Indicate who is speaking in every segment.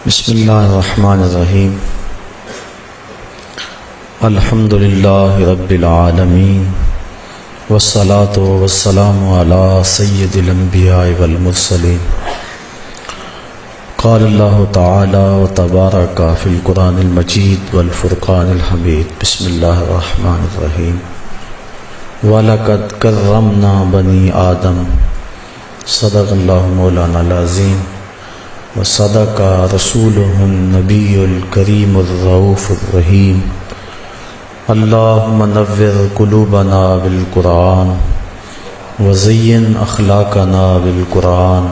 Speaker 1: بسم اللہ الرحمن الرحیم الحمد للہ رب العالمین والصلاة والسلام علی سید الانبیاء والمرسلین قال اللہ تعالی وتبارک فی القرآن المجید والفرقان الحمید بسم اللہ الرحمن الرحیم وَلَقَدْ كَرَّمْنَا بَنِي آدم صدق اللہ مولانا العظیم وصدق رسولہ النبی الکریم الرؤوف الرحیم اللہم نور قلوبنا بالقرآن وزین اخلاقنا بالقرآن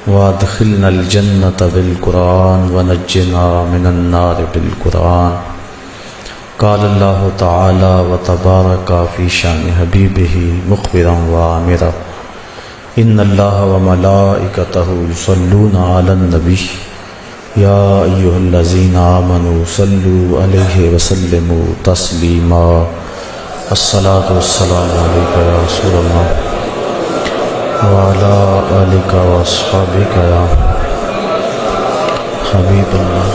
Speaker 1: وادخلنا الجنة بالقرآن ونجنا من النار بالقرآن قال اللہ تعالی وتبارک فی شان حبیبہ مخبرا وآمرا ان اللہ وملائکتہ یصلون علی النبی یا ایہا الذین آمنوا صلوا علیہ وسلموا تسلیما الصلاۃ والسلام علیک یا رسول اللہ وعلی آلک واصحابک یا حبیب اللہ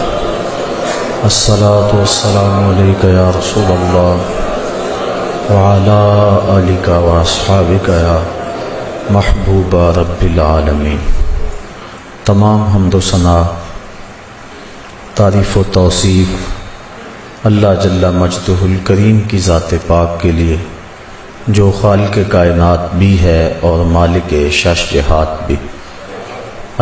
Speaker 1: الصلاۃ والسلام علیک یا رسول اللہ وعلی آلک واصحابک یا محبوب رب العالمین۔ تمام حمد و ثنا، تعریف و توصیف اللہ جل مجدہ الکریم کی ذات پاک کے لیے جو خالق کائنات بھی ہے اور مالک شش جہات بھی۔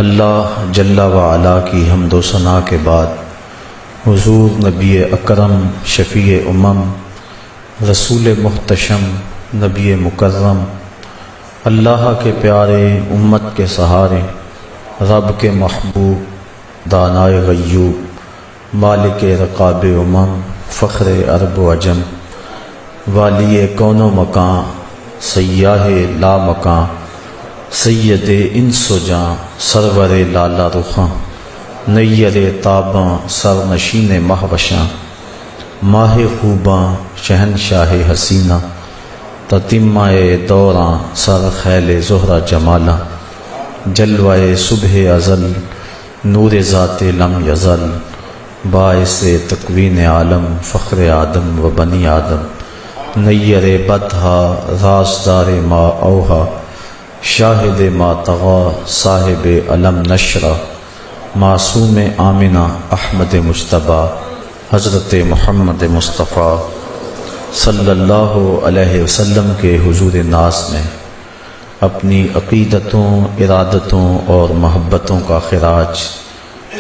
Speaker 1: اللہ جل وعلا کی حمد و ثنا کے بعد حضور نبی اکرم شفیع امم رسول محتشم نبی مکرم اللہ کے پیارے امت کے سہارے رب کے محبوب دانائے غیوب مالک رقاب امم فخر عرب و عجم والی کون و مکان سیاہ لا مکان سید انس و جاں سرور لالا رخاں نیر تاباں سرنشین مہوشاں ماہ خوباں شہنشاہ حسینہ تتمہ دوراں سر خیل زہرہ جمالا جلوہ صبح ازل نور ذات لم یزل باعث تکوین عالم فخر آدم و بنی آدم نیر بدہا رازدار ما اوہا شاہد ما طغا صاحب علم نشرہ معصوم آمنہ احمد مجتبیٰ حضرت محمد مصطفیٰ صلی اللہ علیہ وسلم کے حضور ناز میں اپنی عقیدتوں ارادتوں اور محبتوں کا خراج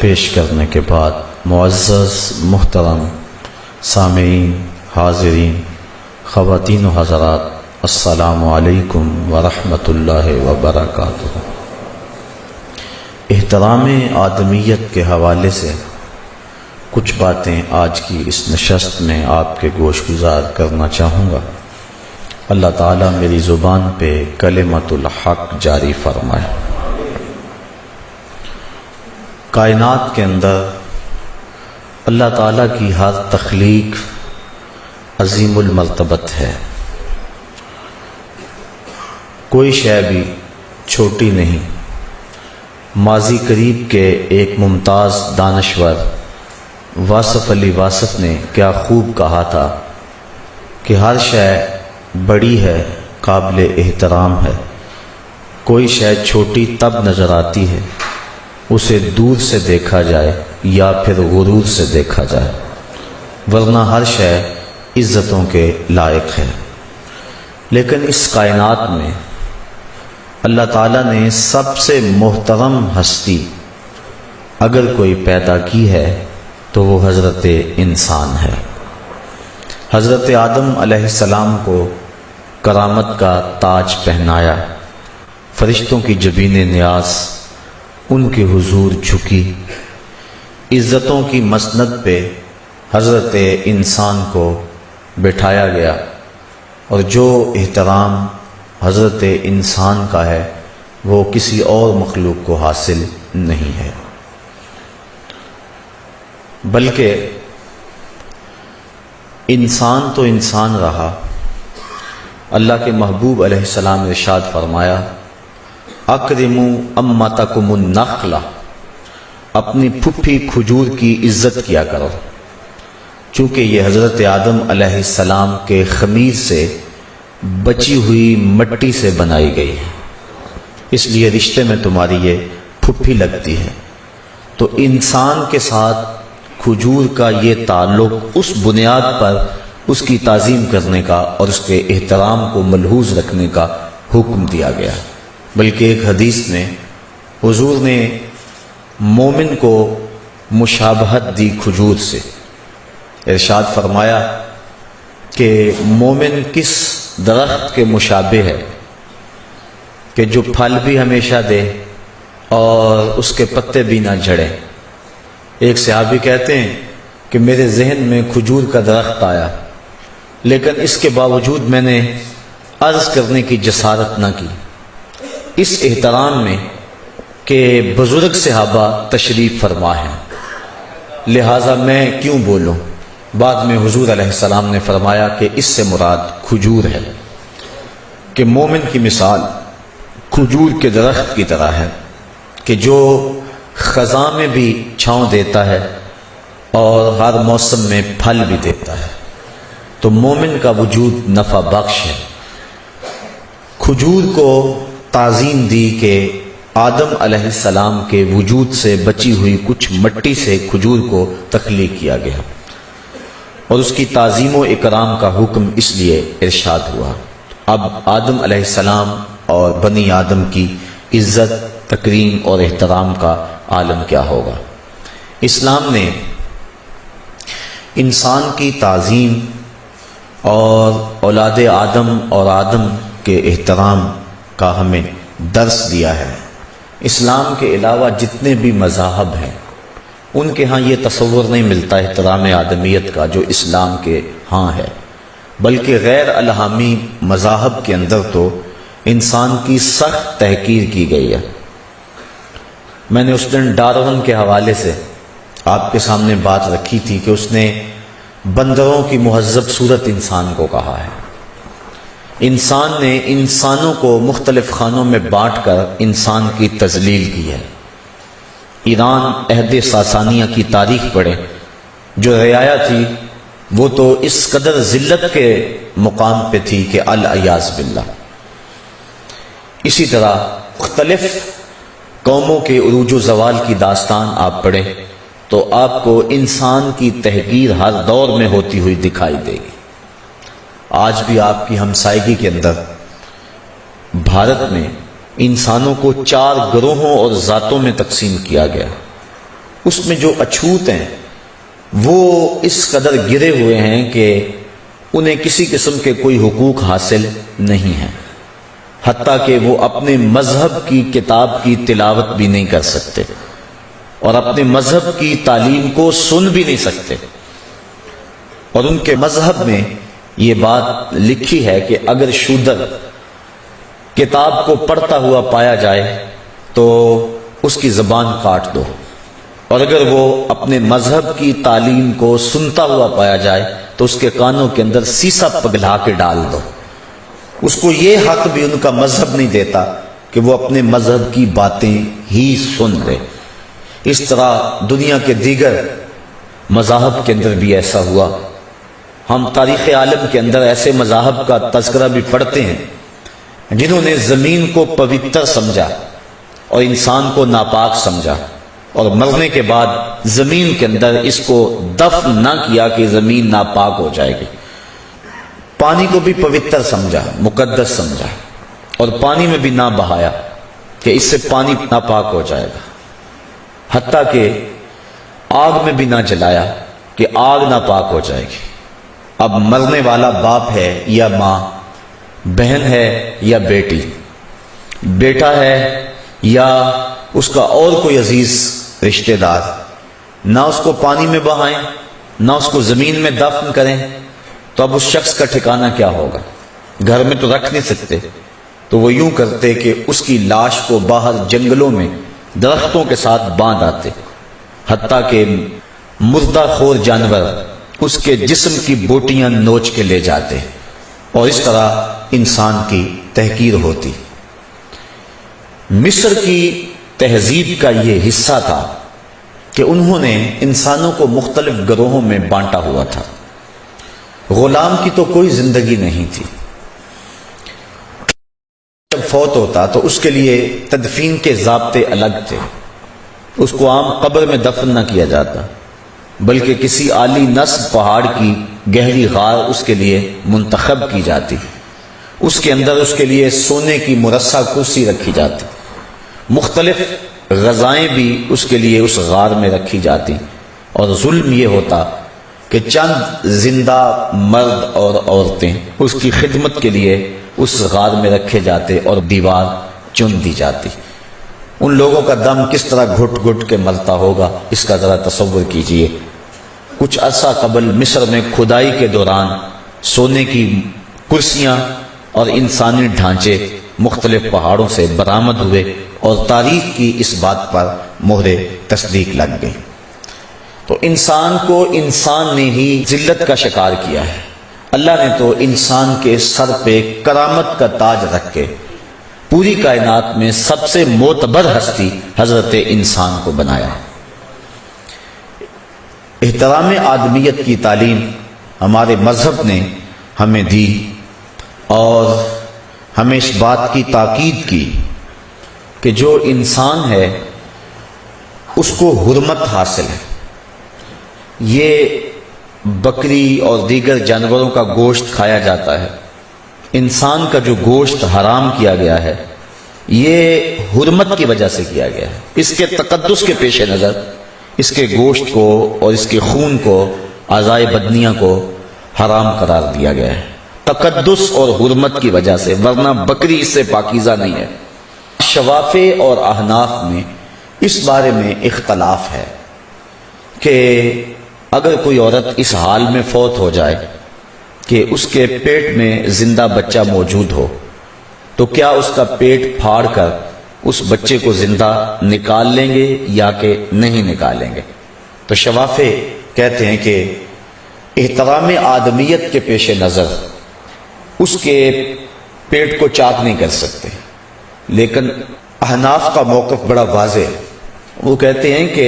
Speaker 1: پیش کرنے کے بعد معزز محترم سامعین حاضرین خواتین و حضرات السلام علیکم ورحمۃ اللہ وبرکاتہ۔ احترام آدمیت کے حوالے سے کچھ باتیں آج کی اس نشست میں آپ کے گوش گزار کرنا چاہوں گا۔ اللہ تعالیٰ میری زبان پہ کلمۃ الحق جاری فرمائے۔ کائنات کے اندر اللہ تعالیٰ کی ہر تخلیق عظیم المرتبت ہے، کوئی شے بھی چھوٹی نہیں۔ ماضی قریب کے ایک ممتاز دانشور واصف علی واصف نے کیا خوب کہا تھا کہ ہر شے بڑی ہے، قابل احترام ہے، کوئی شے چھوٹی تب نظر آتی ہے اسے دور سے دیکھا جائے یا پھر غرور سے دیکھا جائے، ورنہ ہر شے عزتوں کے لائق ہے۔ لیکن اس کائنات میں اللہ تعالیٰ نے سب سے محترم ہستی اگر کوئی پیدا کی ہے تو وہ حضرت انسان ہے۔ حضرت آدم علیہ السلام کو کرامت کا تاج پہنایا، فرشتوں کی جبین نیاز ان کے حضور جھکی، عزتوں کی مسند پہ حضرت انسان کو بٹھایا گیا، اور جو احترام حضرت انسان کا ہے وہ کسی اور مخلوق کو حاصل نہیں ہے۔ بلکہ انسان تو انسان رہا، اللہ کے محبوب علیہ السلام نے ارشاد فرمایا اکرموا امتکم النخلہ، اپنی پھپھی کھجور کی عزت کیا کرو، چونکہ یہ حضرت آدم علیہ السلام کے خمیر سے بچی ہوئی مٹی سے بنائی گئی ہے، اس لیے رشتے میں تمہاری یہ پھپھی لگتی ہے۔ تو انسان کے ساتھ کھجور کا یہ تعلق اس بنیاد پر اس کی تعظیم کرنے کا اور اس کے احترام کو ملحوظ رکھنے کا حکم دیا گیا۔ بلکہ ایک حدیث میں حضور نے مومن کو مشابہت دی کھجور سے، ارشاد فرمایا کہ مومن کس درخت کے مشابہ ہے کہ جو پھل بھی ہمیشہ دے اور اس کے پتے بھی نہ جھڑے۔ ایک صحابی کہتے ہیں کہ میرے ذہن میں کھجور کا درخت آیا، لیکن اس کے باوجود میں نے عرض کرنے کی جسارت نہ کی، اس احترام میں کہ بزرگ صحابہ تشریف فرما ہیں، لہٰذا میں کیوں بولوں۔ بعد میں حضور علیہ السلام نے فرمایا کہ اس سے مراد کھجور ہے، کہ مومن کی مثال کھجور کے درخت کی طرح ہے کہ جو خزاں میں بھی چھاؤں دیتا ہے اور ہر موسم میں پھل بھی دیتا ہے۔ تو مومن کا وجود نفع بخش ہے۔ کھجور کو تعظیم دی کہ آدم علیہ السلام کے وجود سے بچی ہوئی کچھ مٹی سے کھجور کو تخلیق کیا گیا، اور اس کی تعظیم و اکرام کا حکم اس لیے ارشاد ہوا۔ اب آدم علیہ السلام اور بنی آدم کی عزت، تکریم اور احترام کا عالم کیا ہوگا۔ اسلام نے انسان کی تعظیم اور اولاد آدم اور آدم کے احترام کا ہمیں درس دیا ہے۔ اسلام کے علاوہ جتنے بھی مذاہب ہیں ان کے ہاں یہ تصور نہیں ملتا احترام آدمیت کا جو اسلام کے ہاں ہے، بلکہ غیر الہامی مذاہب کے اندر تو انسان کی سخت تحقیر کی گئی ہے۔ میں نے اس دن ڈارون کے حوالے سے آپ کے سامنے بات رکھی تھی کہ اس نے بندروں کی مہذب صورت انسان کو کہا ہے۔ انسان نے انسانوں کو مختلف خانوں میں بانٹ کر انسان کی تذلیل کی ہے۔ ایران عہد ساسانیہ کی تاریخ پڑھے، جو رعایا تھی وہ تو اس قدر ذلت کے مقام پہ تھی کہ العیاذ باللہ۔ اسی طرح مختلف قوموں کے عروج و زوال کی داستان آپ پڑھیں تو آپ کو انسان کی تحقیر ہر دور میں ہوتی ہوئی دکھائی دے گی۔ آج بھی آپ کی ہمسائیگی کے اندر بھارت میں انسانوں کو 4 گروہوں اور ذاتوں میں تقسیم کیا گیا۔ اس میں جو اچھوت ہیں وہ اس قدر گرے ہوئے ہیں کہ انہیں کسی قسم کے کوئی حقوق حاصل نہیں ہیں، حتیٰ کہ وہ اپنے مذہب کی کتاب کی تلاوت بھی نہیں کر سکتے اور اپنے مذہب کی تعلیم کو سن بھی نہیں سکتے۔ اور ان کے مذہب میں یہ بات لکھی ہے کہ اگر شودر کتاب کو پڑھتا ہوا پایا جائے تو اس کی زبان کاٹ دو، اور اگر وہ اپنے مذہب کی تعلیم کو سنتا ہوا پایا جائے تو اس کے کانوں کے اندر سیسا پگھلا کے ڈال دو۔ اس کو یہ حق بھی ان کا مذہب نہیں دیتا کہ وہ اپنے مذہب کی باتیں ہی سن لے۔ اس طرح دنیا کے دیگر مذاہب کے اندر بھی ایسا ہوا۔ ہم تاریخ عالم کے اندر ایسے مذاہب کا تذکرہ بھی پڑھتے ہیں جنہوں نے زمین کو پوتر سمجھا اور انسان کو ناپاک سمجھا، اور مرنے کے بعد زمین کے اندر اس کو دفن نہ کیا کہ زمین ناپاک ہو جائے گی۔ پانی کو بھی پوتر سمجھا، مقدس سمجھا، اور پانی میں بھی نہ بہایا کہ اس سے پانی ناپاک ہو جائے گا، حتیٰ کہ آگ میں بھی نہ جلایا کہ آگ ناپاک ہو جائے گی۔ اب مرنے والا باپ ہے یا ماں، بہن ہے یا بیٹی، بیٹا ہے یا اس کا اور کوئی عزیز رشتہ دار، نہ اس کو پانی میں بہائیں نہ اس کو زمین میں دفن کریں، تو اب اس شخص کا ٹھکانہ کیا ہوگا؟ گھر میں تو رکھ نہیں سکتے، تو وہ یوں کرتے کہ اس کی لاش کو باہر جنگلوں میں درختوں کے ساتھ باندھ آتے، حتیٰ کہ مردہ خور جانور اس کے جسم کی بوٹیاں نوچ کے لے جاتے، اور اس طرح انسان کی تحقیر ہوتی۔ مصر کی تہذیب کا یہ حصہ تھا کہ انہوں نے انسانوں کو مختلف گروہوں میں بانٹا ہوا تھا۔ غلام کی تو کوئی زندگی نہیں تھی، جب فوت ہوتا تو اس کے لیے تدفین کے ضابطے الگ تھے، اس کو عام قبر میں دفن نہ کیا جاتا بلکہ کسی عالی نصب پہاڑ کی گہری غار اس کے لیے منتخب کی جاتی، اس کے اندر اس کے لیے سونے کی مرصع کرسی رکھی جاتی، مختلف غذائیں بھی اس کے لیے اس غار میں رکھی جاتی، اور ظلم یہ ہوتا کہ چند زندہ مرد اور عورتیں اس کی خدمت کے لیے اس غار میں رکھے جاتے اور دیوار چن دی جاتی۔ ان لوگوں کا دم کس طرح گھٹ گھٹ کے مرتا ہوگا اس کا ذرا تصور کیجئے۔ کچھ عرصہ قبل مصر میں کھدائی کے دوران سونے کی کرسیاں اور انسانی ڈھانچے مختلف پہاڑوں سے برآمد ہوئے اور تاریخ کی اس بات پر مہر تصدیق لگ گئی۔ تو انسان کو انسان نے ہی ذلت کا شکار کیا ہے۔ اللہ نے تو انسان کے سر پہ کرامت کا تاج رکھ کے پوری کائنات میں سب سے معتبر ہستی حضرت انسان کو بنایا ہے۔ احترام آدمیت کی تعلیم ہمارے مذہب نے ہمیں دی اور ہمیں اس بات کی تاکید کی کہ جو انسان ہے اس کو حرمت حاصل ہے۔ یہ بکری اور دیگر جانوروں کا گوشت کھایا جاتا ہے، انسان کا جو گوشت حرام کیا گیا ہے یہ حرمت کی وجہ سے کیا گیا ہے۔ اس کے تقدس کے پیش نظر اس کے گوشت کو اور اس کے خون کو، اعضائے بدنیہ کو حرام قرار دیا گیا ہے، تقدس اور حرمت کی وجہ سے، ورنہ بکری اس سے پاکیزہ نہیں ہے۔ شوافع اور احناف میں اس بارے میں اختلاف ہے کہ اگر کوئی عورت اس حال میں فوت ہو جائے کہ اس کے پیٹ میں زندہ بچہ موجود ہو تو کیا اس کا پیٹ پھاڑ کر اس بچے کو زندہ نکال لیں گے یا کہ نہیں نکالیں گے؟ تو شوافع کہتے ہیں کہ احترام آدمیت کے پیش نظر اس کے پیٹ کو چاک نہیں کر سکتے، لیکن احناف کا موقف بڑا واضح ہے۔ وہ کہتے ہیں کہ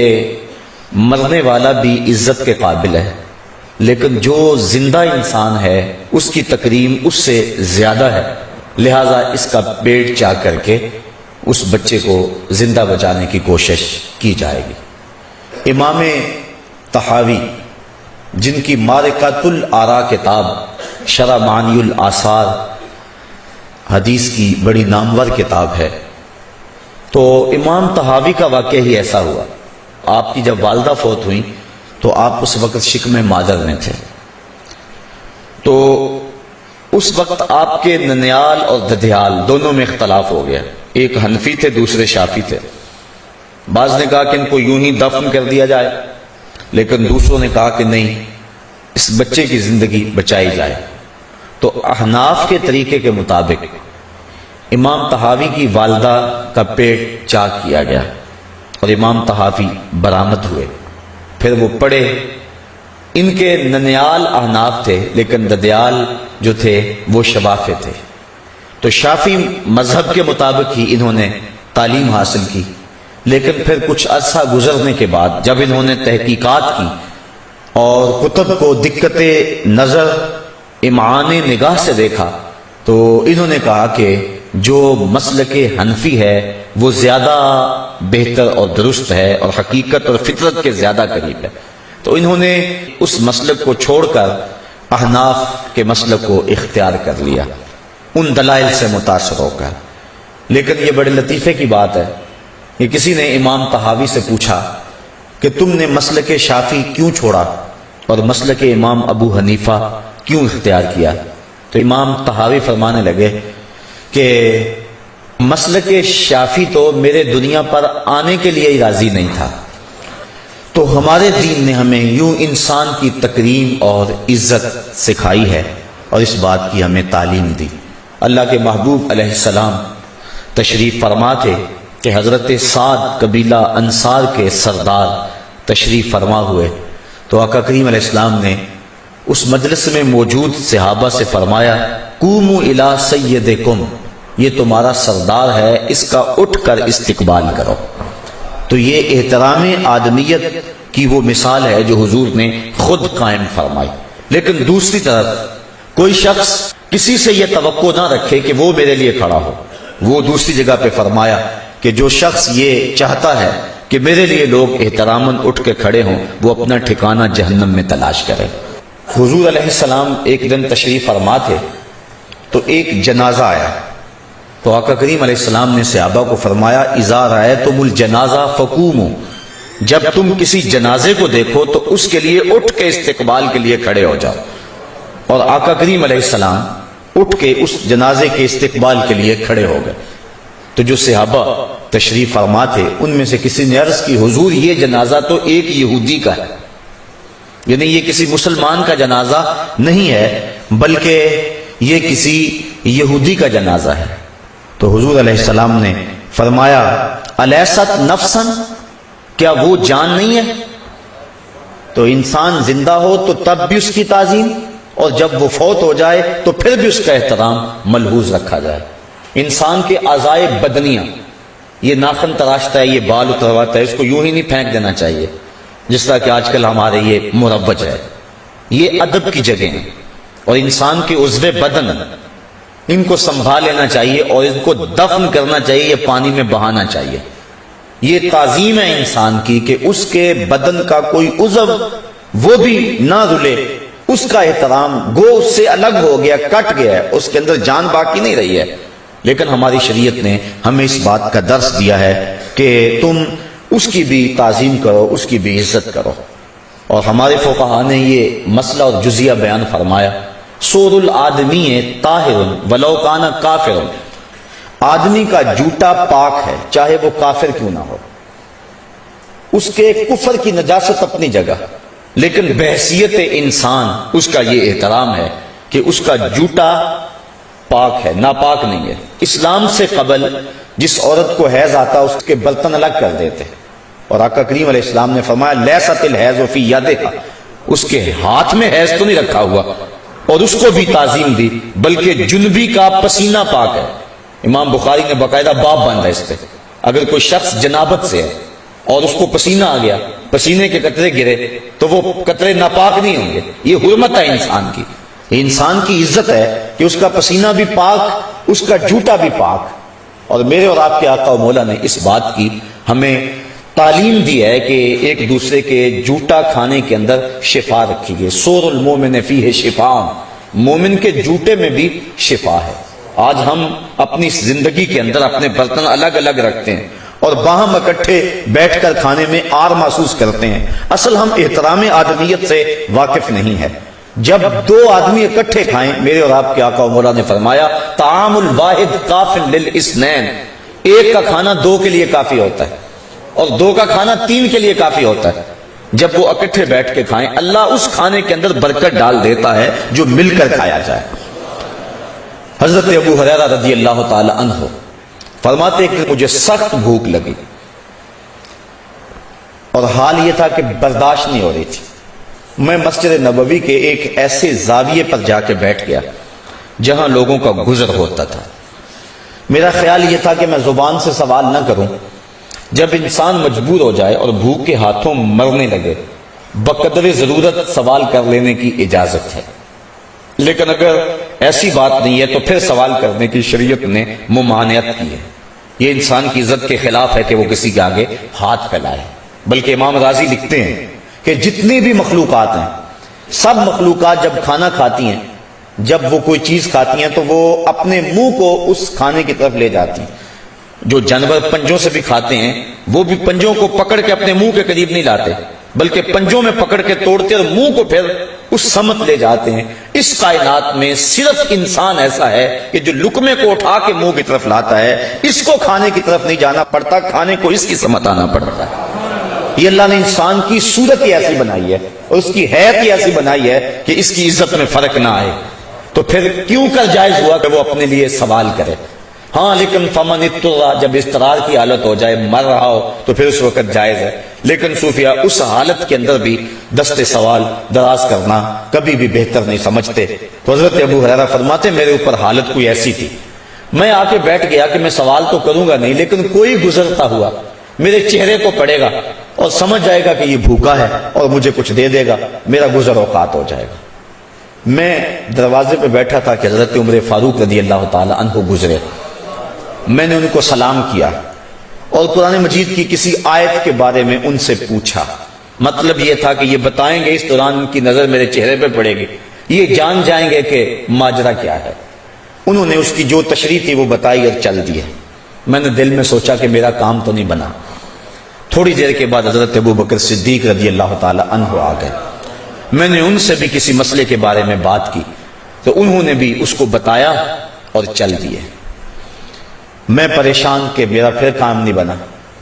Speaker 1: مرنے والا بھی عزت کے قابل ہے، لیکن جو زندہ انسان ہے اس کی تکریم اس سے زیادہ ہے، لہذا اس کا پیٹ چاک کر کے اس بچے کو زندہ بچانے کی کوشش کی جائے گی۔ امام طحاوی جن کی معرکۃ الآراء کتاب شرح معانی الآثار حدیث کی بڑی نامور کتاب ہے، تو امام طحاوی کا واقعہ ہی ایسا ہوا۔ آپ کی جب والدہ فوت ہوئی تو آپ اس وقت شکم مادر میں تھے، تو اس وقت آپ کے ننیال اور ددھیال دونوں میں اختلاف ہو گیا، ایک حنفی تھے دوسرے شافعی تھے۔ بعض نے کہا کہ ان کو یوں ہی دفن کر دیا جائے، لیکن دوسروں نے کہا کہ نہیں، اس بچے کی زندگی بچائی جائے۔ تو احناف کے طریقے کے مطابق امام طحاوی کی والدہ کا پیٹ چاک کیا گیا اور امام طحاوی برآمد ہوئے۔ پھر وہ پڑھے، ان کے ننیال احناف تھے لیکن ددیال جو تھے وہ شوافع تھے، تو شافعی مذہب کے مطابق ہی انہوں نے تعلیم حاصل کی، لیکن پھر کچھ عرصہ گزرنے کے بعد جب انہوں نے تحقیقات کی اور کتب کو دقت نظر امعان نگاہ سے دیکھا تو انہوں نے کہا کہ جو مسلک حنفی ہے وہ زیادہ بہتر اور درست ہے اور حقیقت اور فطرت کے زیادہ قریب ہے، تو انہوں نے اس مسلک کو چھوڑ کر احناف کے مسلک کو اختیار کر لیا ان دلائل سے متاثر ہو کر۔ لیکن یہ بڑے لطیفے کی بات ہے کہ کسی نے امام طحاوی سے پوچھا کہ تم نے مسلک شافعی کیوں چھوڑا اور مسلک امام ابو حنیفہ کیوں اختیار کیا؟ تو امام طحاوی فرمانے لگے کہ مسلک شافعی تو میرے دنیا پر آنے کے لیے ہی راضی نہیں تھا، تو ہمارے دین نے ہمیں یوں انسان کی تکریم اور عزت سکھائی ہے اور اس بات کی ہمیں تعلیم دی۔ اللہ کے محبوب علیہ السلام تشریف فرما تھے کہ حضرت سعد قبیلہ انصار کے سردار تشریف فرما ہوئے، تو آقا کریم علیہ السلام نے اس مجلس میں موجود صحابہ سے فرمایا، قوموا الی سیدکم، یہ تمہارا سردار ہے، اس کا اٹھ کر استقبال کرو۔
Speaker 2: تو یہ احترام آدمیت کی وہ مثال ہے جو حضور نے خود قائم فرمائی۔ لیکن دوسری طرف کوئی شخص کسی سے یہ توقع نہ رکھے کہ وہ میرے لیے کھڑا ہو۔ وہ دوسری جگہ پہ فرمایا کہ جو شخص یہ چاہتا ہے کہ میرے لیے لوگ احتراماً اٹھ کے کھڑے ہوں، وہ اپنا ٹھکانہ جہنم میں تلاش کرے۔ حضور علیہ السلام ایک دن تشریف فرما تھے تو ایک جنازہ آیا، تو آقا کریم علیہ السلام نے صحابہ کو فرمایا اذا رأیتم الجنازہ فقوموا، جب تم کسی جنازے کو دیکھو تو اس کے لیے اٹھ کے استقبال کے لیے کھڑے ہو جاؤ۔ اور آقا کریم علیہ السلام اٹھ کے اس جنازے کے استقبال کے لیے کھڑے ہو گئے۔ تو جو صحابہ تشریف فرما تھے ان میں سے کسی نے عرض کی حضور یہ جنازہ تو ایک یہودی کا ہے، یعنی یہ کسی مسلمان کا جنازہ نہیں ہے بلکہ یہ کسی یہودی کا جنازہ ہے۔ تو حضور علیہ السلام نے فرمایا الیست نفسا، کیا وہ جان نہیں ہے؟ تو انسان زندہ ہو تو تب بھی اس کی تعظیم، اور جب وہ فوت ہو جائے تو پھر بھی اس کا احترام ملحوظ رکھا جائے۔ انسان کے اعضائے بدنیاں، یہ ناخن تراشتا ہے، یہ بال اترواتا ہے، اس کو یوں ہی نہیں پھینک دینا چاہیے جس طرح کہ آج کل ہمارے یہ مروج ہے۔ یہ ادب کی جگہ ہیں، اور انسان کے عضو بدن ان کو سنبھال لینا چاہیے اور ان کو دفن کرنا چاہیے یا پانی میں بہانا چاہیے۔ یہ تعظیم ہے انسان کی کہ اس کے بدن کا کوئی عضو وہ بھی نہ رلے، اس کا احترام گو اس سے الگ ہو گیا، کٹ گیا ہے، اس کے اندر جان باقی نہیں رہی ہے۔ لیکن ہماری شریعت نے ہمیں اس بات کا درس دیا ہے کہ تم اس کی بھی تعظیم کرو، اس کی بھی عزت کرو۔ اور ہمارے فقہا نے یہ مسئلہ اور جزیہ بیان فرمایا سور الآدمی طاہر ولو کان کافر، آدمی کا جوتا پاک ہے چاہے وہ کافر کیوں نہ ہو، اس کے کفر کی نجاست اپنی جگہ، لیکن بحیثیت انسان اس کا یہ احترام ہے کہ اس کا جوتا پاک ہے، ناپاک نہیں ہے۔ اسلام سے قبل جس عورت کو حیض آتا اس کے برتن الگ کر دیتے، اور آقا کریم علیہ السلام نے فرمایا لیست الحیض فی یدہا، اس کے ہاتھ میں حیض تو نہیں رکھا ہوا، اور اس کو بھی تعظیم دی، بلکہ جنبی کا پسینہ پاک ہے۔ امام بخاری نے باقاعدہ باب باندھا اس پہ، اگر کوئی شخص جنابت سے ہے اور اس کو پسینہ آ گیا، پسینے کے قطرے گرے تو وہ قطرے ناپاک نہیں ہوں گے۔ یہ حرمت ہے انسان کی، یہ انسان کی عزت ہے کہ اس کا پسینہ بھی پاک، اس کا جوتا بھی پاک۔ اور میرے اور آپ کے آقا و مولا نے اس بات کی ہمیں تعلیم دی ہے کہ ایک دوسرے کے جوتا کھانے کے اندر شفا رکھی گئی۔ سور المومن فیہ شفاء، مومن کے جوتے میں بھی شفا ہے۔ آج ہم اپنی زندگی کے اندر اپنے برتن الگ الگ رکھتے ہیں اور باہم اکٹھے بیٹھ کر کھانے میں آر محسوس کرتے ہیں، اصل ہم احترام آدمیت سے واقف نہیں ہے۔ جب دو آدمی اکٹھے کھائیں، میرے اور آپ کے آقا و مولا نے فرمایا طعام الواحد کاف للاثنین، ایک کا کھانا دو کے لیے کافی ہوتا ہے اور دو کا کھانا تین کے لیے کافی ہوتا ہے۔ جب وہ اکٹھے بیٹھ کے کھائیں اللہ اس کھانے کے اندر برکت ڈال دیتا ہے جو مل کر کھایا جائے۔ حضرت ابو ہریرہ رضی اللہ تعالی عنہ فرماتے کہ مجھے سخت بھوک لگی اور حال یہ تھا کہ برداشت نہیں ہو رہی تھی۔ میں مسجد نبوی کے ایک ایسے زاویے پر جا کے بیٹھ گیا جہاں لوگوں کا گزر ہوتا تھا۔ میرا خیال یہ تھا کہ میں زبان سے سوال نہ کروں، جب انسان مجبور ہو جائے اور بھوک کے ہاتھوں مرنے لگے بقدر ضرورت سوال کر لینے کی اجازت ہے، لیکن اگر ایسی بات نہیں ہے تو پھر سوال کرنے کی شریعت نے ممانعت کی ہے۔ یہ انسان کی عزت کے خلاف ہے کہ وہ کسی کے آگے ہاتھ پھیلائے۔ بلکہ امام غازی لکھتے ہیں کہ جتنی بھی مخلوقات ہیں، سب مخلوقات جب کھانا کھاتی ہیں، جب وہ کوئی چیز کھاتی ہیں تو وہ اپنے منہ کو اس کھانے کی طرف لے جاتی ہیں۔ جو جانور پنجوں سے بھی کھاتے ہیں وہ بھی پنجوں کو پکڑ کے اپنے منہ کے قریب نہیں لاتے، بلکہ پنجوں میں پکڑ کے توڑتے اور منہ کو پھر اس سمت لے جاتے ہیں۔ اس کائنات میں صرف انسان ایسا ہے کہ جو لقمے کو اٹھا کے منہ کی طرف لاتا ہے، اس کو کھانے کی طرف نہیں جانا پڑتا، کھانے کو اس کی سمت آنا پڑتا ہے۔ یہ اللہ نے انسان کی صورت ہی ایسی بنائی ہے اور اس کی حیت ہی ایسی بنائی ہے کہ اس کی عزت میں فرق نہ آئے، تو پھر کیوں کر جائز ہوا کہ وہ اپنے لیے سوال کرے؟ ہاں لیکن فمن اضطر، جب اضطرار کی حالت ہو جائے، مر رہا ہو، تو پھر اس وقت جائز ہے۔ لیکن صوفیہ اس حالت کے اندر بھی دست سوال دراز کرنا کبھی بھی بہتر نہیں سمجھتے۔ تو حضرت ابو ہریرہ فرماتے میرے اوپر حالت کوئی ایسی تھی، میں آ کے بیٹھ گیا کہ میں سوال تو کروں گا نہیں، لیکن کوئی گزرتا ہوا میرے چہرے کو پڑے گا اور سمجھ جائے گا کہ یہ بھوکا ہے اور مجھے کچھ دے دے گا، میرا گزر اوقات ہو جائے گا۔ میں دروازے پہ بیٹھا تھا کہ حضرت عمر فاروق رضی اللہ تعالی عنہ گزرے، میں نے ان کو سلام کیا اور قرآن مجید کی کسی آیت کے بارے میں ان سے پوچھا۔ مطلب یہ تھا کہ یہ بتائیں گے، اس دوران ان کی نظر میرے چہرے پہ پڑے گی، یہ جان جائیں گے کہ ماجرا کیا ہے۔ انہوں نے اس کی جو تشریح تھی وہ بتائی اور چل دیے۔ میں نے دل میں سوچا کہ میرا کام تو نہیں بنا۔ تھوڑی دیر کے بعد حضرت ابو بکر صدیق رضی اللہ تعالی عنہ آ گئے۔ میں نے ان سے بھی کسی مسئلے کے بارے میں بات کی تو انہوں نے بھی اس کو بتایا اور چل دیے۔ میں پریشان کہ میرا پھر کام نہیں بنا۔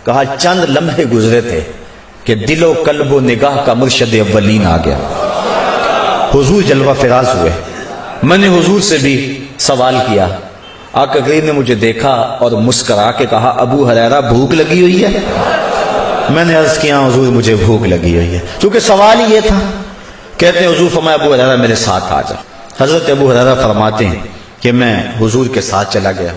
Speaker 2: کہا چند لمحے گزرے تھے کہ دل و قلب و نگاہ کا مرشد اولین آ گیا، حضور جلوہ فراز ہوئے۔ میں نے حضور سے بھی سوال کیا، آقا کریم نے مجھے دیکھا اور مسکرا کے کہا ابو ہریرہ بھوک لگی ہوئی ہے؟ میں نے عرض کیا حضور مجھے بھوک لگی ہوئی ہے، کیونکہ سوال ہی یہ تھا۔ کہتے ہیں حضور فرمایا ابو ہریرہ میرے ساتھ آ جا۔ حضرت ابو ہریرہ فرماتے ہیں کہ میں حضور کے ساتھ چلا گیا،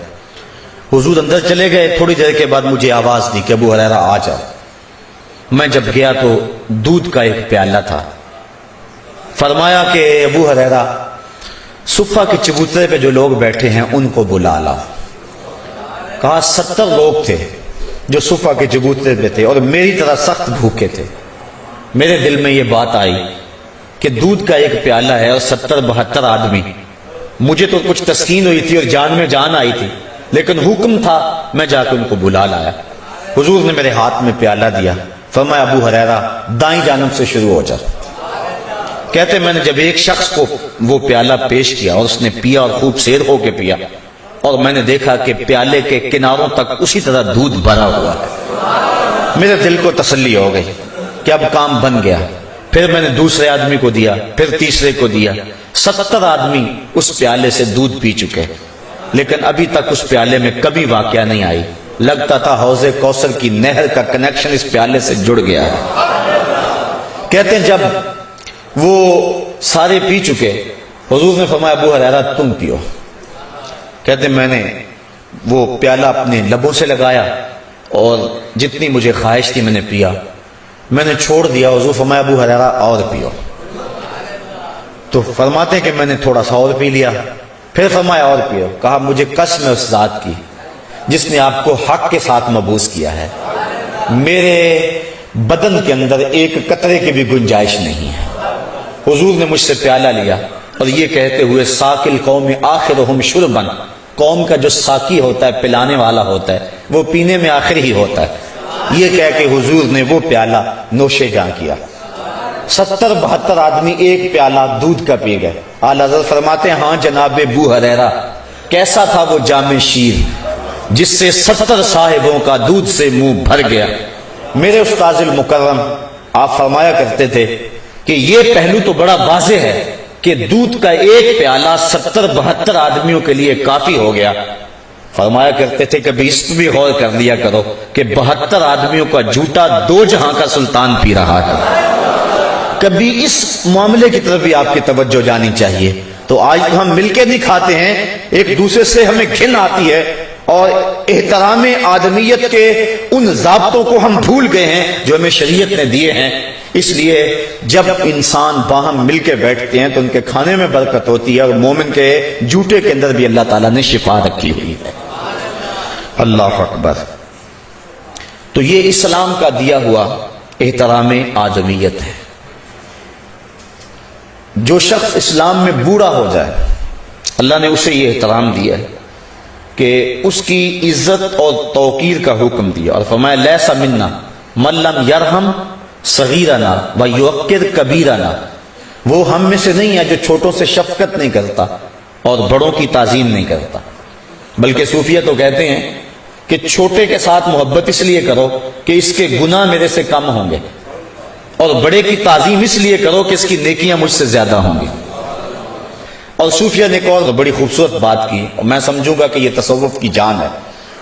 Speaker 2: حضور اندر چلے گئے، تھوڑی دیر کے بعد مجھے آواز دی کہ ابو ہریرہ آ جا۔ میں جب گیا تو دودھ کا ایک پیالہ تھا۔ فرمایا کہ ابو ہریرہ صفہ کے چبوترے پہ جو لوگ بیٹھے ہیں ان کو بلا لا۔ کہا 70 لوگ تھے جو صفہ کے چبوترے پہ تھے اور میری طرح سخت بھوکے تھے۔ میرے دل میں یہ بات آئی کہ دودھ کا ایک پیالہ ہے اور 70-72 آدمی، مجھے تو کچھ تسکین ہوئی تھی اور جان میں جان آئی تھی، لیکن حکم تھا، میں جا کے ان کو بلا لایا۔ حضور نے میرے ہاتھ میں پیالہ دیا، فرمایا ابو ہریرہ دائیں جانب سے شروع ہو جا۔ کہتے میں نے جب ایک شخص کو وہ پیالہ پیش کیا اور اس نے پیا اور خوب سیر ہو کے پیا، اور میں نے دیکھا کہ پیالے کے کناروں تک اسی طرح دودھ بھرا ہوا ہے، میرے دل کو تسلی ہو گئی کہ اب کام بن گیا۔ پھر میں نے دوسرے آدمی کو دیا، پھر تیسرے کو دیا، 70 آدمی اس پیالے سے دودھ پی چکے، لیکن ابھی تک اس پیالے میں کبھی واقعہ نہیں آئی، لگتا تھا حوض کوثر کی نہر کا کنیکشن اس پیالے سے جڑ گیا ہے۔ کہتے ہیں جب وہ سارے پی چکے، حضور نے فرمایا ابو ہریرہ تم پیو۔ کہتے میں نے وہ پیالہ اپنے لبوں سے لگایا اور جتنی مجھے خواہش تھی میں نے پیا، میں نے چھوڑ دیا۔ حضور فرمایا ابو ہریرہ اور پیو۔ تو فرماتے ہیں کہ میں نے تھوڑا سا اور پی لیا، پھر فرمایا اور پیو۔ کہا مجھے قسم ہے اس ذات کی جس نے آپ کو حق کے ساتھ مبعوث کیا ہے، میرے بدن کے اندر ایک قطرے کی بھی گنجائش نہیں ہے۔ حضور نے مجھ سے پیالہ لیا اور یہ کہتے ہوئے ساقی قوم آخرہم شربن، قوم کا جو ساقی ہوتا ہے، پلانے والا ہوتا ہے، وہ پینے میں آخر ہی ہوتا ہے، یہ کہہ کے حضور نے وہ پیالہ نوشے جاں کیا۔ 70-72 آدمی ایک پیالہ دودھ کا پی گئے۔ اعلیٰ حضرت فرماتے ہیں ہاں جناب ابو ہریرہ کیسا تھا وہ جام شیر جس سے 70 صاحبوں کا دودھ سے منہ بھر گیا۔ میرے استاذ المکرم آپ فرمایا کرتے تھے کہ یہ پہلو تو بڑا واضح ہے کہ دودھ کا ایک پیالہ 70-72 آدمیوں کے لیے کافی ہو گیا۔ فرمایا کرتے تھے کبھی اس پہ بھی غور کر لیا کرو کہ 72 آدمیوں کا جھوٹا 2 جہاں کا سلطان پی رہا ہے۔ کبھی اس معاملے کی طرف بھی آپ کی توجہ جانی چاہیے۔ تو آج ہم مل کے نہیں کھاتے ہیں، ایک دوسرے سے ہمیں گھن آتی ہے اور احترام آدمیت کے ان ضابطوں کو ہم بھول گئے ہیں جو ہمیں شریعت نے دیے ہیں۔ اس لیے جب انسان باہم مل کے بیٹھتے ہیں تو ان کے کھانے میں برکت ہوتی ہے، اور مومن کے جوٹے کے اندر بھی اللہ تعالیٰ نے شفا رکھی ہوئی ہے۔ اللہ اکبر۔ تو یہ اسلام کا دیا ہوا احترام آدمیت ہے۔ جو شخص اسلام میں بوڑھا ہو جائے اللہ نے اسے یہ احترام دیا ہے کہ اس کی عزت اور توقیر کا حکم دیا، اور فرمایا لیسا منا من لم یرحم صغیرنا ویوقر کبیرنا، وہ ہم میں سے نہیں ہے جو چھوٹوں سے شفقت نہیں کرتا اور بڑوں کی تعظیم نہیں کرتا۔ بلکہ صوفیہ تو کہتے ہیں کہ چھوٹے کے ساتھ محبت اس لیے کرو کہ اس کے گناہ میرے سے کم ہوں گے، اور بڑے کی تعظیم اس لیے کرو کہ اس کی نیکیاں مجھ سے زیادہ ہوں گی۔ اور صوفیہ نے ایک اور بڑی خوبصورت بات کی، اور میں سمجھوں گا کہ یہ تصوف کی جان ہے۔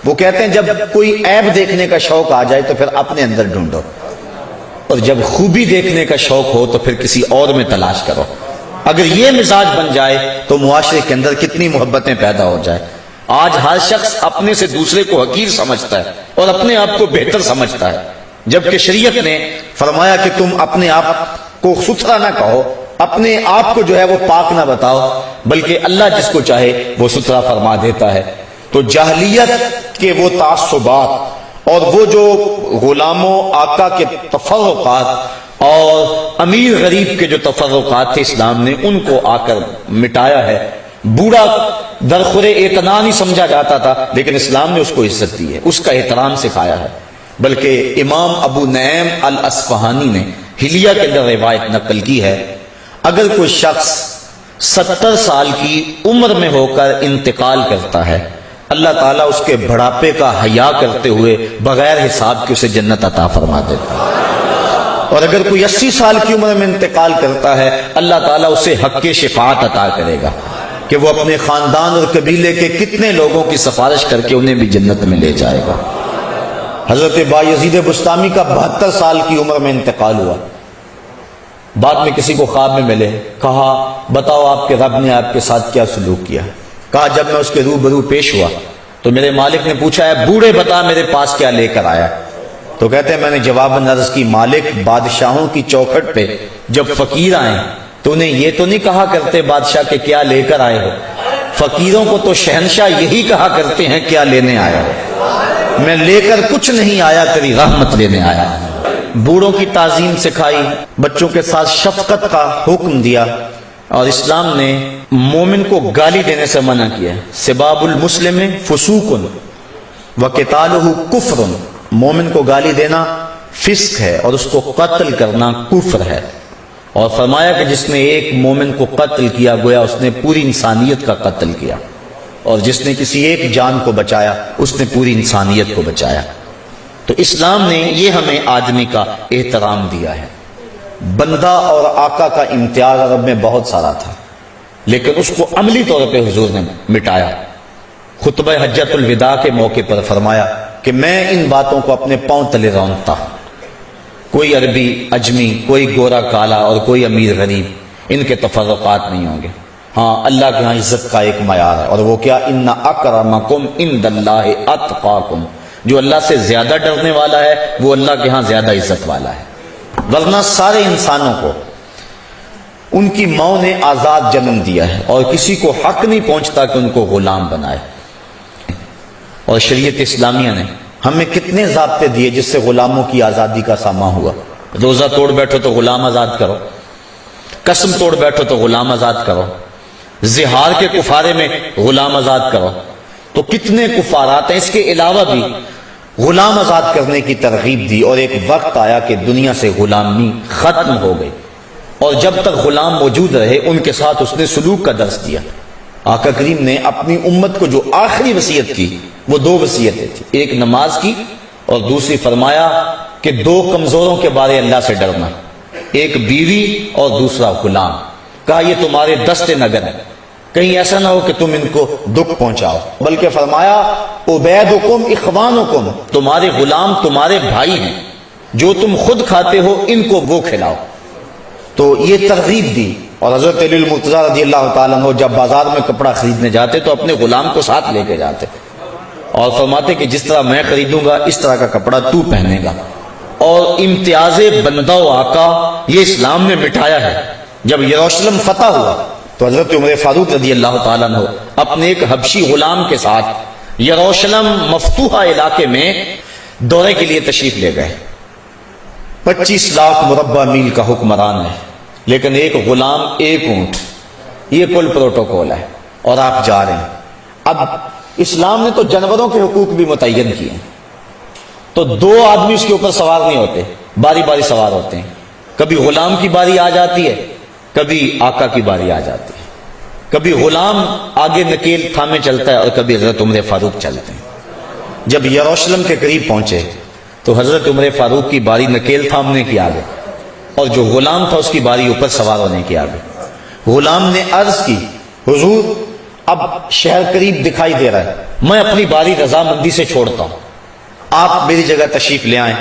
Speaker 2: وہ کہتے ہیں جب کوئی عیب دیکھنے کا شوق آ جائے تو پھر اپنے اندر ڈھونڈو، اور جب خوبی دیکھنے کا شوق ہو تو پھر کسی اور میں تلاش کرو۔ اگر یہ مزاج بن جائے تو معاشرے کے اندر کتنی محبتیں پیدا ہو جائے۔ آج ہر شخص اپنے سے دوسرے کو حقیر سمجھتا ہے اور اپنے آپ کو بہتر سمجھتا ہے، جبکہ شریعت نے فرمایا کہ تم اپنے آپ کو ستھرا نہ کہو، اپنے آپ کو جو ہے وہ پاک نہ بتاؤ، بلکہ اللہ جس کو چاہے وہ ستھرا فرما دیتا ہے۔ تو جاہلیت کے وہ تعصبات اور وہ جو غلاموں آقا کے تفرقات اور امیر غریب کے جو تفرقات تھے، اسلام نے ان کو آ کر مٹایا ہے۔ بوڑھا درخور اعتنا نہیں سمجھا جاتا تھا، لیکن اسلام نے اس کو عزت دی ہے، اس کا احترام سکھایا ہے۔ بلکہ امام ابو نعیم الاصفہانی نے حلیہ کے اندر روایت نقل کی ہے، اگر کوئی شخص 70 سال کی عمر میں ہو کر انتقال کرتا ہے، اللہ تعالیٰ اس کے بڑھاپے کا حیا کرتے ہوئے بغیر حساب کے اسے جنت عطا فرما دیتا ہے۔ اور اگر کوئی 80 سال کی عمر میں انتقال کرتا ہے، اللہ تعالیٰ اسے حق شفاعت عطا کرے گا کہ وہ اپنے خاندان اور قبیلے کے کتنے لوگوں کی سفارش کر کے انہیں بھی جنت میں لے جائے گا۔ حضرت بایزید بستامی کا 72 سال کی عمر میں انتقال ہوا۔ بعد میں کسی کو خواب میں ملے، کہا بتاؤ آپ کے رب نے آپ کے ساتھ کیا سلوک کیا؟ کہا جب میں اس کے روبرو پیش ہوا تو میرے مالک نے پوچھا ہے بوڑھے بتا میرے پاس کیا لے کر آیا؟ تو کہتے ہیں میں نے جواباً عرض کی مالک بادشاہوں کی چوکھٹ پہ جب فقیر آئیں تو انہیں یہ تو نہیں کہا کرتے بادشاہ کہ کیا لے کر آئے ہو، فقیروں کو تو شہنشاہ یہی کہا کرتے ہیں کیا لینے آیا ہو، میں لے کر کچھ نہیں آیا تیری رحمت لینے آیا۔ بوڑھوں کی تعظیم سکھائی، بچوں کے ساتھ شفقت کا حکم دیا، اور اسلام نے مومن کو گالی دینے سے منع کیا۔ سباب المسلم فسوق وقتالہ کفر، مومن کو گالی دینا فسق ہے اور اس کو قتل کرنا کفر ہے، اور فرمایا کہ جس نے ایک مومن کو قتل کیا گویا اس نے پوری انسانیت کا قتل کیا، اور جس نے کسی ایک جان کو بچایا اس نے پوری انسانیت کو بچایا۔ تو اسلام نے یہ ہمیں آدمی کا احترام دیا ہے۔ بندہ اور آقا کا امتیاز عرب میں بہت سارا تھا، لیکن اس کو عملی طور پہ حضور نے مٹایا۔ خطبہ حجۃ الوداع کے موقع پر فرمایا کہ میں ان باتوں کو اپنے پاؤں تلے رونتا ہوں، کوئی عربی اجمی، کوئی گورا کالا اور کوئی امیر غریب، ان کے تفرقات نہیں ہوں گے۔ ہاں اللہ کے ہاں عزت کا ایک معیار ہے، اور وہ کیا؟ ان اکرمکم عند اللہ اتقاکم، جو اللہ سے زیادہ ڈرنے والا ہے وہ اللہ کے ہاں زیادہ عزت والا ہے۔ ورنہ سارے انسانوں کو ان کی ماں نے آزاد جنم دیا ہے، اور کسی کو حق نہیں پہنچتا کہ ان کو غلام بنائے۔ اور شریعت اسلامیہ نے ہمیں کتنے ضابطے دیے جس سے غلاموں کی آزادی کا سامان ہوا۔ روزہ توڑ بیٹھو تو غلام آزاد کرو، قسم توڑ بیٹھو تو غلام آزاد کرو، زہار کے کفارے میں غلام آزاد کرو۔ تو کتنے کفارات ہیں۔ اس کے علاوہ بھی غلام آزاد کرنے کی ترغیب دی، اور ایک وقت آیا کہ دنیا سے غلامی ختم ہو گئی، اور جب تک غلام موجود رہے ان کے ساتھ اس نے سلوک کا درس دیا۔ آقا کریم نے اپنی امت کو جو آخری وصیت کی وہ 2 وصیتیں تھیں، ایک نماز کی اور دوسری فرمایا کہ 2 کمزوروں کے بارے اللہ سے ڈرنا، ایک بیوی اور دوسرا غلام۔ کہا یہ تمہارے دست نگر ہیں، کہیں ایسا نہ ہو کہ تم ان کو دکھ پہنچاؤ، بلکہ فرمایا عبیدکم اخوانکم، تمہارے غلام تمہارے بھائی ہیں، جو تم خود کھاتے ہو ان کو وہ کھلاؤ۔ تو یہ ترغیب دی۔ اور حضرت علی المرتضیٰ رضی اللہ تعالیٰ عنہ جب بازار میں کپڑا خریدنے جاتے تو اپنے غلام کو ساتھ لے کے جاتے، اور فرماتے کہ جس طرح میں خریدوں گا اس طرح کا کپڑا تو پہنے گا۔ اور امتیاز بندہ و آقا یہ اسلام نے مٹایا ہے۔ جب یروشلم فتح ہوا تو حضرت عمر فاروق رضی اللہ تعالیٰ عنہ اپنے ایک حبشی غلام کے ساتھ یروشلم مفتوحہ علاقے میں دورے کے لیے تشریف لے گئے۔ 25 لاکھ مربع میل کا حکمران ہے، لیکن ایک غلام ایک اونٹ، یہ کل پروٹوکول ہے، اور آپ جا رہے ہیں۔ اب اسلام نے تو جانوروں کے حقوق بھی متعین کیے ہیں، تو 2 آدمی اس کے اوپر سوار نہیں ہوتے، باری باری سوار ہوتے ہیں۔ کبھی غلام کی باری آ جاتی ہے، کبھی آقا کی باری آ جاتی ہے، کبھی غلام آگے نکیل تھامے چلتا ہے اور کبھی حضرت عمر فاروق چلتے ہیں۔ جب یروشلم کے قریب پہنچے تو حضرت عمر فاروق کی باری نکیل تھامنے کی آگے، اور جو غلام تھا اس کی باری اوپر سوار ہونے کی آگے۔ غلام نے عرض کی حضور اب شہر قریب دکھائی دے رہا ہے، میں اپنی باری رضامندی سے چھوڑتا ہوں، آپ میری جگہ تشریف لے آئیں،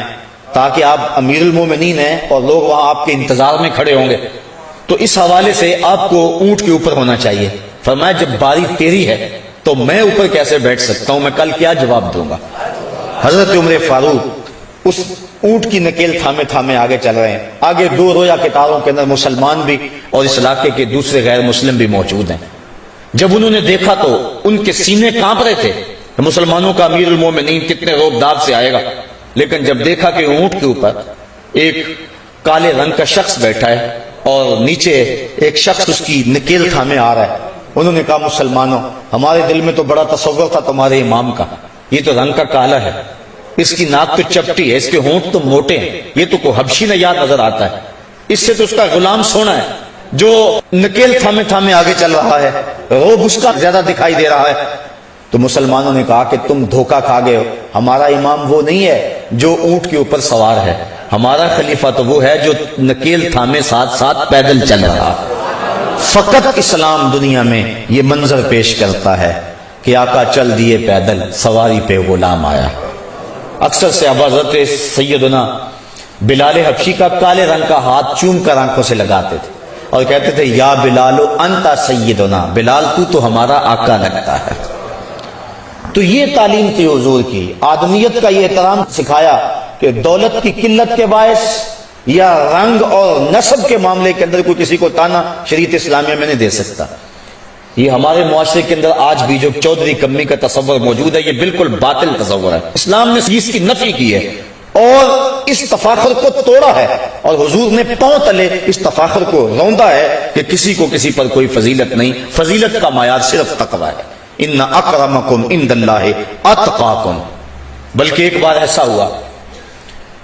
Speaker 2: تاکہ آپ امیر المومنین ہیں اور لوگ وہاں آپ کے انتظار میں کھڑے ہوں گے، تو اس حوالے سے آپ کو اونٹ کے اوپر ہونا چاہیے۔ فرمایا جب باری تیری ہے تو میں اوپر کیسے بیٹھ سکتا ہوں؟ میں کل کیا جواب دوں گا؟ حضرت عمر فاروق اس اونٹ کی نکیل تھامے تھامے آگے چل رہے ہیں. آگے دو رویا کتاروں کے اندر مسلمان بھی اور اس علاقے کے دوسرے غیر مسلم بھی موجود ہیں. جب انہوں نے دیکھا تو ان کے سینے کانپ رہے تھے کہ مسلمانوں کا امیر المومنین کتنے روب داب سے آئے گا. لیکن جب دیکھا کہ اونٹ کے اوپر ایک کالے رنگ کا شخص بیٹھا ہے اور نیچے ایک شخص اس کی نکیل تھامے آ رہا ہے, انہوں نے کہا مسلمانوں, ہمارے دل میں تو بڑا تصور تھا تمہارے امام کا, یہ تو رنگ کا کالا ہے, اس کی ناک تو چپٹی ہے, اس کے ہونٹ تو موٹے ہیں, یہ تو کوئی حبشی نژاد نظر آتا ہے, اس سے تو اس کا غلام سونا ہے جو نکیل تھامے تھامے آگے چل رہا ہے, روب اس کا زیادہ دکھائی دے رہا ہے. تو مسلمانوں نے کہا کہ تم دھوکہ کھا گئے ہو, ہمارا امام وہ نہیں ہے جو اونٹ کے اوپر سوار ہے, ہمارا خلیفہ تو وہ ہے جو نکیل تھامے ساتھ ساتھ پیدل چل رہا ہے. فقط اسلام دنیا میں یہ منظر پیش کرتا ہے کہ آقا چل دیے پیدل, سواری پہ غلام آیا. اکثر سے حضرت سیدنا بلال حبشی کا کالے رنگ کا ہاتھ چوم کر آنکھوں سے لگاتے تھے اور کہتے تھے یا بلال انتا سیدنا, بلال تو ہمارا آقا لگتا ہے. تو یہ تعلیم تھی حضور کی, آدمیت کا یہ احترام سکھایا کہ دولت کی قلت کے باعث یا رنگ اور نسب کے معاملے کے اندر کوئی کسی کو تانا شریعت اسلامیہ میں نہیں دے سکتا. یہ ہمارے معاشرے کے اندر آج بھی جو چودھری کمی کا تصور موجود ہے, یہ بالکل باطل تصور ہے. اسلام نے اس کی نفی کی ہے اور اس تفاخر کو توڑا ہے, اور حضور نے پاؤں تلے اس تفاخر کو روندا ہے کہ کسی کو کسی پر کوئی فضیلت نہیں, فضیلت کا معیار صرف تقوی ہے. ان اکرمکم عند اللہ اتقاکم. بلکہ ایک بار ایسا ہوا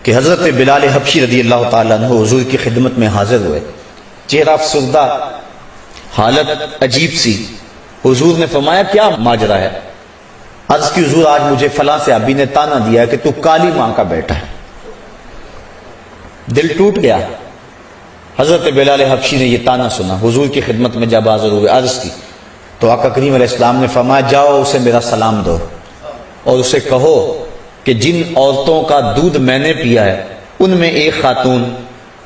Speaker 2: کہ حضرت بلال حبشی رضی اللہ تعالیٰ عنہ حضور کی خدمت میں حاضر ہوئے, چہرہ افسردہ, حالت عجیب سی. حضور نے فرمایا کیا ماجرا ہے؟ عرض کی حضور آج مجھے فلاں صحابی نے تانا دیا ہے کہ تو کالی ماں کا بیٹا ہے. دل ٹوٹ گیا. حضرت بلال حبشی نے یہ تانا سنا, حضور کی خدمت میں جب حاضر ہوئے عرض کی تو آقا کریم علیہ السلام نے فرمایا جاؤ اسے میرا سلام دو اور اسے کہو کہ جن عورتوں کا دودھ میں نے پیا ہے ان میں ایک خاتون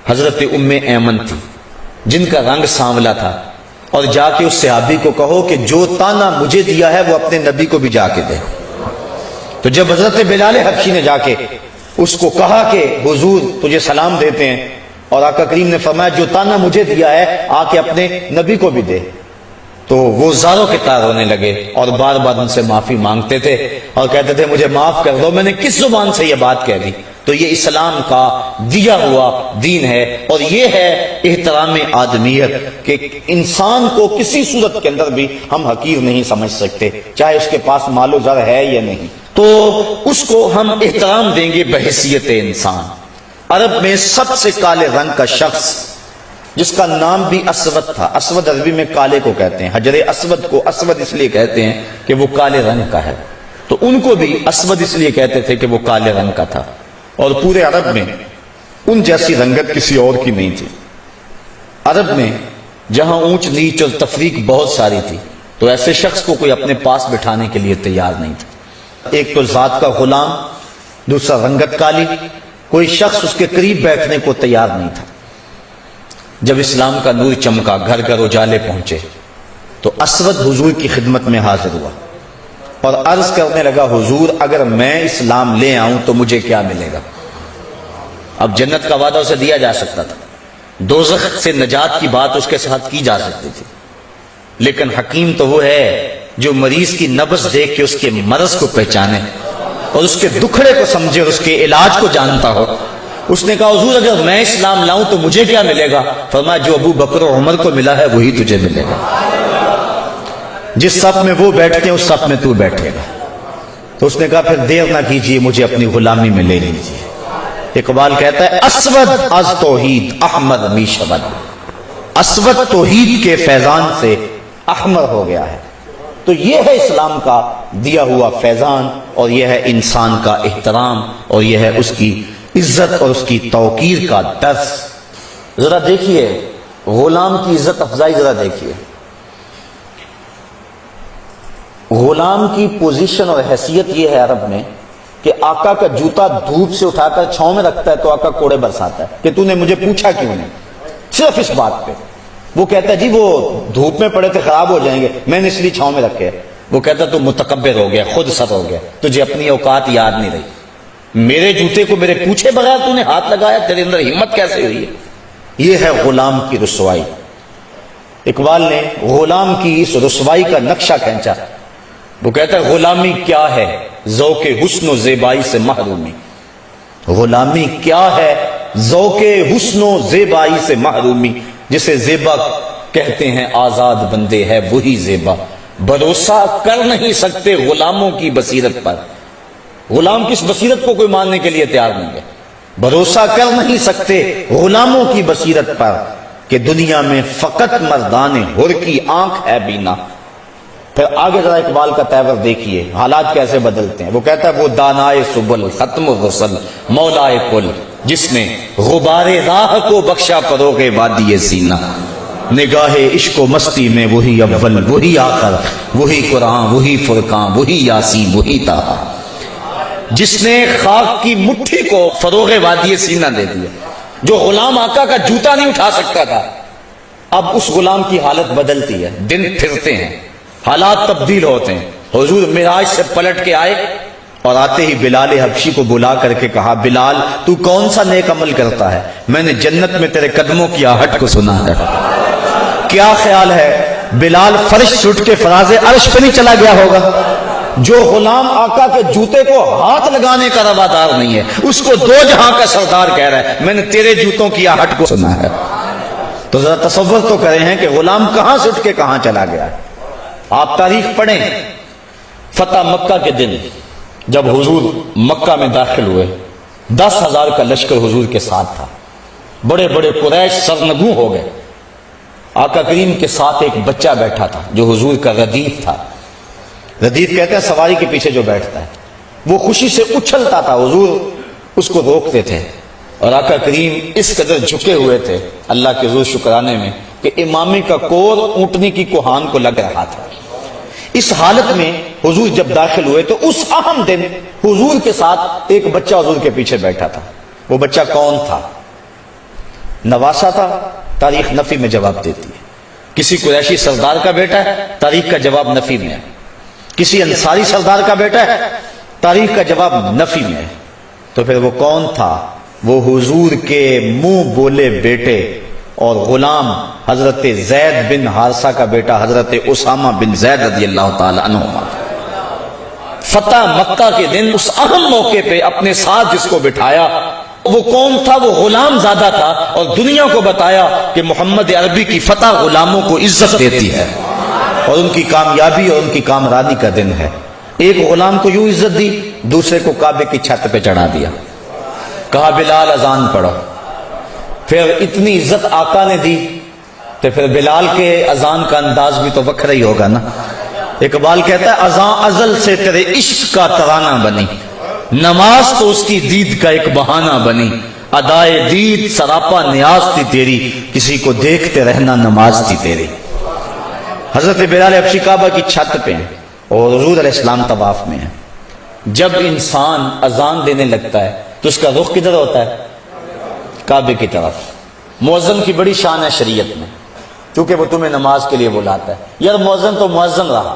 Speaker 2: حضرت ام ایمن تھی جن کا رنگ سانولا تھا, اور جا کے اس صحابی کو کہو کہ جو تانا مجھے دیا ہے وہ اپنے نبی کو بھی جا کے دے. تو جب حضرت بلال حبشی نے جا کے اس کو کہا کہ حضور تجھے سلام دیتے ہیں, اور آقا کریم نے فرمایا جو تانا مجھے دیا ہے آ کے اپنے نبی کو بھی دے, تو وہ زاروں کے تار ہونے لگے اور بار بار ان سے معافی مانگتے تھے اور کہتے تھے مجھے معاف کر دو, میں نے کس زبان سے یہ بات کہہ دی. تو یہ اسلام کا دیا ہوا دین ہے, اور یہ ہے احترام آدمیت کہ انسان کو کسی صورت کے اندر بھی ہم حقیر نہیں سمجھ سکتے, چاہے اس کے پاس مال و زر ہے یا نہیں, تو اس کو ہم احترام دیں گے بحیثیت انسان. عرب میں سب سے کالے رنگ کا شخص جس کا نام بھی اسود تھا, اسود عربی میں کالے کو کہتے ہیں, حجر اسود کو اسود اس لیے کہتے ہیں کہ وہ کالے رنگ کا ہے, تو ان کو بھی اسود اس لیے کہتے تھے کہ وہ کالے رنگ کا تھا, اور پورے عرب میں ان جیسی رنگت کسی اور کی نہیں تھی. عرب میں جہاں اونچ نیچ اور تفریق بہت ساری تھی تو ایسے شخص کو کوئی اپنے پاس بٹھانے کے لیے تیار نہیں تھا. ایک تو ذات کا غلام, دوسرا رنگت کالی, کوئی شخص اس کے قریب بیٹھنے کو تیار نہیں تھا. جب اسلام کا نور چمکا, گھر گھر اجالے پہنچے, تو اسود حضور کی خدمت میں حاضر ہوا اور عرض کرنے لگا حضور اگر میں اسلام لے آؤں تو مجھے کیا ملے گا؟ اب جنت کا وعدہ اسے دیا جا سکتا تھا, دوزخ سے نجات کی بات اس کے ساتھ کی جا سکتی تھی, لیکن حکیم تو وہ ہے جو مریض کی نبض دیکھ کے اس کے مرض کو پہچانے اور اس کے دکھڑے کو سمجھے اور اس کے علاج کو جانتا ہو. اس نے کہا حضور اگر میں اسلام لاؤں تو مجھے کیا ملے گا؟ فرمایا جو ابو بکر و عمر کو ملا ہے وہی تجھے ملے گا, جس صف میں وہ بیٹھتے ہیں اس صف میں تو بیٹھے گا. تو اس نے کہا پھر دیر نہ کیجیے, مجھے اپنی غلامی میں لے لیجیے. اقبال کہتا ہے اسود از توحید احمد می شود, اسود توحید کے فیضان سے احمر ہو گیا ہے. تو یہ ہے اسلام کا دیا ہوا فیضان, اور یہ ہے انسان کا احترام, اور یہ ہے اس کی عزت اور اس کی توقیر کا درس. ذرا دیکھیے غلام کی عزت افزائی, ذرا دیکھیے غلام کی پوزیشن اور حیثیت یہ ہے عرب میں کہ آقا کا جوتا دھوپ سے اٹھا کر چھاؤں میں رکھتا ہے تو آقا کوڑے برساتا ہے کہ تو نے مجھے پوچھا کیوں نہیں, صرف اس بات پہ. وہ کہتا ہے جی وہ دھوپ میں پڑے تھے خراب ہو جائیں گے, میں نے اس لیے چھاؤں میں رکھے. وہ کہتا تو متکبر ہو گیا، خود سر ہو گیا، تجھے اپنی اوقات یاد نہیں رہی، میرے جوتے کو میرے پوچھے بغیر تو نے ہاتھ لگایا، تیرے اندر ہمت کیسے ہوئی ہے؟ یہ ہے غلام کی رسوائی۔ اقبال نے غلام کی اس رسوائی کا نقشہ کھینچا۔ وہ کہتا ہے غلامی کیا ہے ذوق حسن و زیبائی سے محرومی، غلامی کیا ہے ذوق حسن و زیبائی سے محرومی، جسے زیبا کہتے ہیں آزاد بندے ہے وہی زیبا، بھروسہ کر نہیں سکتے غلاموں کی بصیرت پر، غلام کی اس بصیرت کو کوئی ماننے کے لیے تیار نہیں ہے، بھروسہ کر نہیں سکتے غلاموں کی بصیرت پر کہ دنیا میں فقط مردان حر کی آنکھ ہے بینا۔ پھر آگے ذرا اقبال کا تیور دیکھیے، حالات کیسے بدلتے ہیں۔ وہ کہتا ہے وہ دانائے سبل ختم الرسل مولائے کل، جس نے غبار راہ کو بخشا فروغ وادی سینہ، نگاہ عشق و مستی میں وہی اول وہی آخر، وہی قرآن وہی فرقان وہی یاسین وہی طٰہٰ، جس نے خاک کی مٹھی کو فروغ وادی سینہ دے دیا۔ جو غلام آقا کا جوتا نہیں اٹھا سکتا تھا، اب اس غلام کی حالت بدلتی ہے، دن پھرتے ہیں، حالات تبدیل ہوتے ہیں۔ حضور معراج سے پلٹ کے آئے اور آتے ہی بلال حبشی کو بلا کر کے کہا بلال تو کون سا نیک عمل کرتا ہے، میں نے جنت میں تیرے قدموں کی آہٹ کو سنا ہے۔ کیا خیال ہے بلال فرش سے اٹھ کے فراز عرش پہ نہیں چلا گیا ہوگا؟ جو غلام آقا کے جوتے کو ہاتھ لگانے کا روادار نہیں ہے، اس کو دو جہاں کا سردار کہہ رہا ہے میں نے تیرے جوتوں کی آہٹ کو سنا ہے۔ تو ذرا تصور تو کرے ہیں کہ غلام کہاں سے اٹھ کے کہاں چلا گیا۔ آپ تاریخ پڑھیں، فتح مکہ کے دن جب حضور مکہ میں داخل ہوئے، 10,000 کا لشکر حضور کے ساتھ تھا، بڑے بڑے قریش سرنگوں ہو گئے۔ آقا کریم کے ساتھ ایک بچہ بیٹھا تھا جو حضور کا ردیف تھا۔ ردیف کہتے ہیں سواری کے پیچھے جو بیٹھتا ہے، وہ خوشی سے اچھلتا تھا، حضور اس کو روکتے تھے، اور آقا کریم اس قدر جھکے ہوئے تھے اللہ کے حضور شکرانے میں کہ امامی کا کور اونٹنی کی کوہان کو لگ رہا تھا۔ اس حالت میں حضور جب داخل ہوئے تو اس اہم دن حضور کے ساتھ ایک بچہ حضور کے پیچھے بیٹھا تھا۔ وہ بچہ کون تھا؟ نواسہ تھا، تاریخ نفی میں جواب دیتی ہے۔ کسی قریشی سردار کا بیٹا ہے، تاریخ کا جواب نفی میں ہے۔ کسی انصاری سردار کا بیٹا ہے، تاریخ کا جواب نفی میں ہے۔ تو پھر وہ کون تھا؟ وہ حضور کے منہ بولے بیٹے اور غلام حضرت زید بن حارثہ کا بیٹا حضرت اسامہ بن زید رضی اللہ تعالی عنہما۔ فتح مکہ کے دن اس اہم موقع پہ اپنے ساتھ جس کو بٹھایا وہ کون تھا؟ وہ غلام زادہ تھا، اور دنیا کو بتایا کہ محمد عربی کی فتح غلاموں کو عزت دیتی ہے اور ان کی کامیابی اور ان کی کامرانی کا دن ہے۔ ایک غلام کو یوں عزت دی، دوسرے کو کعبے کی چھت پہ چڑھا دیا، کہا بلال اذان پڑھو۔ پھر اتنی عزت آقا نے دی تو پھر بلال کے اذان کا انداز بھی تو وکھرا ہی ہوگا نا۔ اقبال کہتا ہے اذان ازل سے تیرے عشق کا ترانہ بنی، نماز تو اس کی دید کا ایک بہانہ بنی، ادائے دید سراپا نیاز تھی تیری، کسی کو دیکھتے رہنا نماز تھی تیری۔ حضرت بلال حبشی کعبہ کی چھت پہ ہیں اور حضور علیہ السلام طواف میں ہیں۔ جب انسان اذان دینے لگتا ہے تو اس کا رخ کدھر ہوتا ہے؟ کعبے کی طرف۔ مؤذن کی بڑی شان ہے شریعت میں، کیونکہ وہ تمہیں نماز کے لیے بلاتا ہے۔ یار مؤذن تو مؤذن رہا۔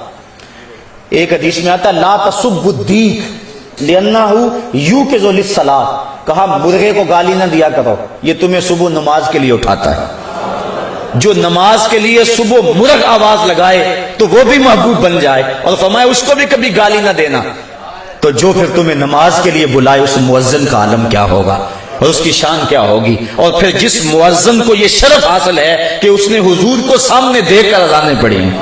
Speaker 2: ایک حدیث میں آتا ہے لا تسبوا الدیک لأنہ یوقظ للصلاۃ، کہا مرغے کو گالی نہ دیا کرو، یہ تمہیں صبح نماز کے لیے اٹھاتا ہے۔ جو نماز کے لیے صبح مرغ آواز لگائے تو وہ بھی محبوب بن جائے، اور فرمایا اس کو بھی کبھی گالی نہ دینا۔ تو جو پھر تمہیں نماز کے لیے بلائے اس مؤذن کا عالم کیا ہوگا اور اس کی شان کیا ہوگی۔ اور پھر جس مؤذن کو یہ شرف حاصل ہے کہ اس نے حضور کو سامنے دیکھ کر اذانیں پڑھی ہیں،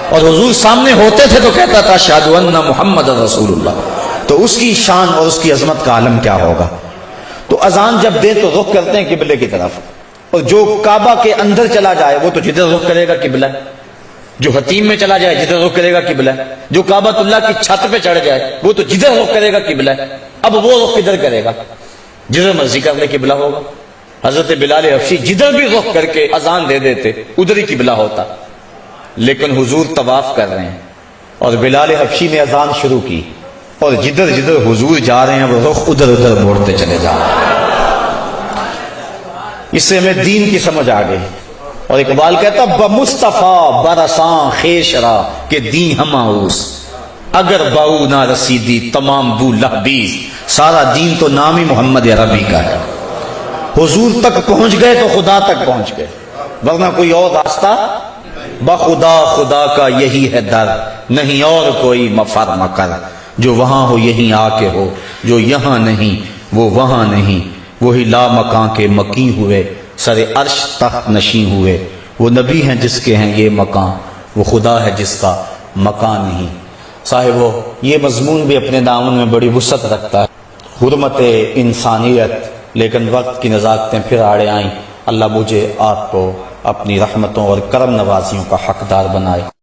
Speaker 2: اور حضور سامنے ہوتے تھے تو کہتا تھا اشہد ان محمد رسول اللہ، تو اس کی شان اور اس کی عظمت کا عالم کیا ہوگا۔ تو اذان جب دے تو رخ کرتے ہیں قبلے کی طرف، اور جو کعبہ کے اندر چلا جائے وہ تو جدھر رخ کرے گا قبلہ، جو حتیم میں چلا جائے جدھر رخ کرے گا قبلہ، جو کعبۃ اللہ کی چھت پہ چڑھ جائے وہ تو جدھر رخ کرے گا قبلہ۔ اب وہ رخ کدھر کرے گا؟ جدھر مرضی کر لے قبلہ ہوگا۔ حضرت بلال حبشی جدھر بھی رخ کر کے اذان دے دیتے ادھر ہی قبلہ ہوتا، لیکن حضور طواف کر رہے ہیں اور بلال حبشی نے اذان شروع کی، اور جدھر جدھر حضور جا رہے ہیں وہ رخ ادھر ادھر موڑتے چلے جا رہے ہیں۔ اس سے ہمیں دین کی سمجھ آ گئی۔ اور اقبال کہتا بمصطفیٰ برساں خیش را کہ دین ہما اوس، اگر باؤ نہ رسیدی تمام بو لہبیز، سارا دین تو نام ہی محمد عربی کا ہے۔ حضور تک پہنچ گئے تو خدا تک پہنچ گئے، ورنہ کوئی اور راستہ بخدا خدا کا یہی ہے در، نہیں اور کوئی مفر مکر۔ جو وہاں ہو یہیں آ کے ہو، جو یہاں نہیں وہ وہاں نہیں، وہی لا مکان کے مکی ہوئے، سر عرش تخت نشیں ہوئے۔ وہ نبی ہیں جس کے ہیں یہ مکان، وہ خدا ہے جس کا مکان نہیں۔ صاحبو، یہ مضمون بھی اپنے دامن میں بڑی وسعت رکھتا ہے، حرمت انسانیت، لیکن وقت کی نزاکتیں پھر آڑے آئیں۔ اللہ مجھے آپ کو اپنی رحمتوں اور کرم نوازیوں کا حقدار بنائے۔